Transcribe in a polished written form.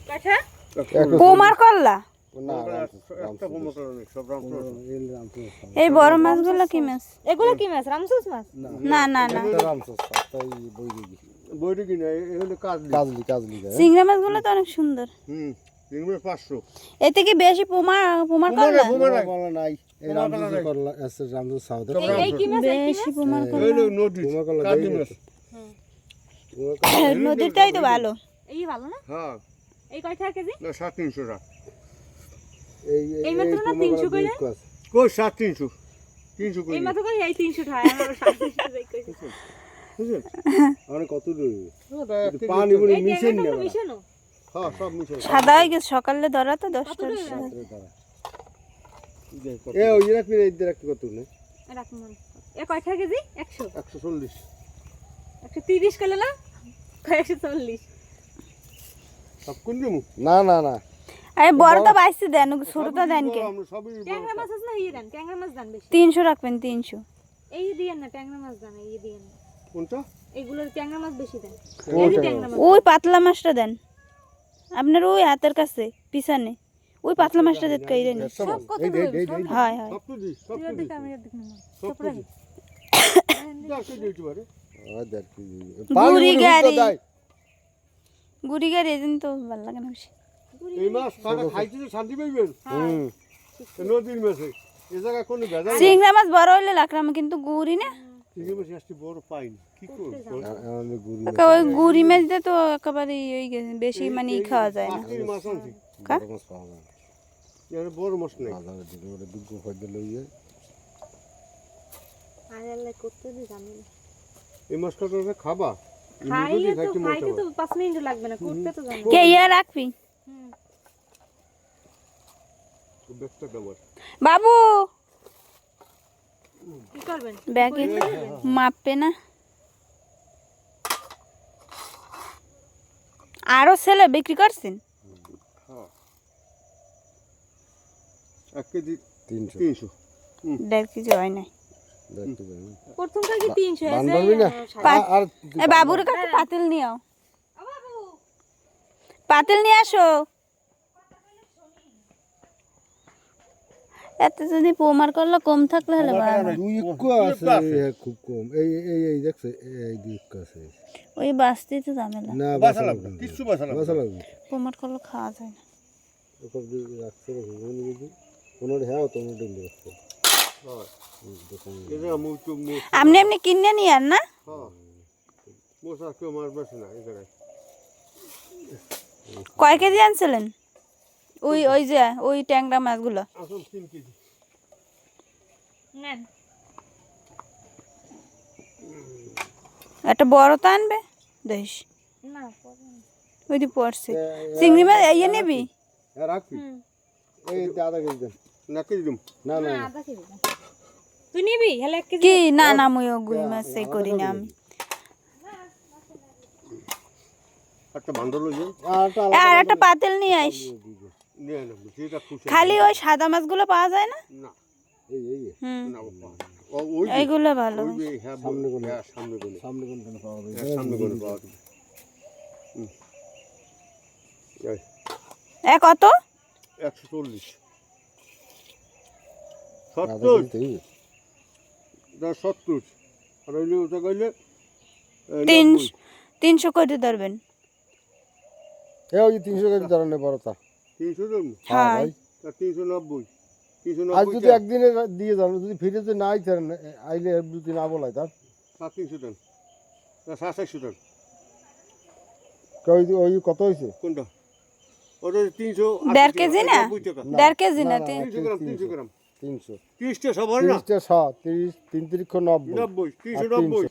কাঁচা পোমার করলা না একটা পোমা করলা সব রামচোস এই বড় মাছগুলো কি মাছ এগুলো কি মাছ রামচোস মাছ না না না রামচোস তাই বইরি বইটি কি না এগুলো কাজলি চিংড়ি মাছগুলো তো অনেক সুন্দর চিংড়ি 500 এতে কি বেশি পোমার করলা বলা নাই এই রামচোস করলা আছে রামচোস সাউথ এই কি মাছ বেশি পোমার করলা এগুলো নদী পোমা করলা কাজলি মাছ নদীরটাই তো ভালো এই ভালো না হ্যাঁ এই কয় টাকা কেজি না 350 টাকা এই মাত্র না 300 কইলেন কই 350 300 কই এই মাত্র কই এই 300 টাকা আমার 750 টাকা কইছে বুঝছেন আরে কত রই পানি বলে মিশন এই না মিশানো হ্যাঁ সব মিশন সাদা হয়ে গেছে সকালে ধরা তো 10টা এ ওই রাখবি এই রাখতে কত না রাখুন এ কয় টাকা কেজি 100 140 130 কইলে না 140 সব কোন দিমু না আরে বড়টা বাইসে দেন ছোটটা দেন কে আমরা সবই ট্যাংরা মাছ আছে না এই দেন ট্যাংরা মাছ দেন বেশি 300 রাখবেন 300 এই দিয়েন না ট্যাংরা মাছ দেন এই দিয়েন কোনটা এগুলোর ট্যাংরা মাছ বেশি দেন এই ট্যাংরা মাছ ওই পাতলা মাছটা দেন আপনার ওই হাতের কাছে পিছনে ওই পাতলা মাছটা দেন কইরেন সব কত হয় হয় সব তো দি সব তো দি সব তো দি দেখতে দিতে পারে গুড়ি গাড়ি এদিন তো ভালো লাগে না বেশি এই মাছ কাটা খাইতে তো শান্তি পাইবেন নদীর মাছে এই জায়গা কোন ভেজাল চিংড়া মাছ বড় হইলে লাগলাম কিন্তু গুড়ি না চিংড়ি মাছ আসতে বড় পাইনি কি করব ওই গুড়ি মাছ দিয়ে তো একেবারে ওই বেশি মানে খাওয়া যায় না এই মাছ আনছি কা মাছ পাওয়া যায় এর বড় মাছ নাই বাজারে দিকে ওরে দুগো ফয়দা লইয়ে আরে করতে দি জানি এই মাছ কাটা খাবা খাইতে তো 5 মিনিট লাগবে না করতে তো জানি কে ইয়া রাখবি দেখতে দেবো বাবু কি করবেন ব্যাগে মাপবে না আরো ছেলে বিক্রি করছেন হ্যাঁ 1 কেজি 300 1.5 কেজি হয় না দেখতে যাই প্রথম কাকি 300 আছে বানবি না আর এ বাবুর কাছে পাতিল নিও বাবু পাতিল নিয়ে আসো এত যদি পোমার করলে কম থাকলে হলে ভালো দুই একটু আছে খুব কম এই দেখছে এই দুই একটু আছে ওই বাস্তি তো ঝামেলা না বাসা লাগবে কিছু বাসা লাগবে পোমার করলে খাওয়া যায় না ওসব দিয়ে রাখছে ঘুমনি যদি কোনো হ্যাঁ তো কোনো দিন রাখছে হ্যাঁ এটা মুচু আপনি এমনি কিনে নিয়ে আর না হ্যাঁ মোসা কেউ মাছ বেশি না এই জায়গায় কয় কেজি আনছিলেন ওই যে ওই ট্যাংরা মাছগুলো আসল 3 কেজি নেন একটা বড় তো আনবে দেশ না ওই দি পড়ছে চিংড়ি মাছ এই নেবি রাখবি এই আধা কেজি দেন না কেজি দিম না আধা কেজি তুই নিবি হলে 1 কেজি কি না না মই গুই মাছ সেই করি না আমি একটা বান্ডল লই আর একটা পাতিল নিয়ে আইস নিয়ে না যেটা খুশি খালি ওই সাদা মাছগুলো পাওয়া যায় না না এই না ওই এইগুলো ভালো ওই হ্যাঁ সামনে কোন পাওয়া যায় সামনে কোন পাওয়া যায় এ কত 140 70 70 আর ওই ওটা কইলে 300 করে ধরবেন এই ওই 300 কেজি ধরনে বড়টা 300 দেব হ্যাঁ ভাই 390 আজ যদি একদিনে দিয়ে যান যদি ফিরে না আইতেন আইলে দুদিন আবলাই তার 300 টাকা 700 টাকা কই ওই কত হইছে কোনটা ওটা 300 1.5 কেজি না 1.5 কেজি না 300 গ্রাম 300 গ্রাম 300 30 টা সবার না 30 টা 30 3 3 90 90 390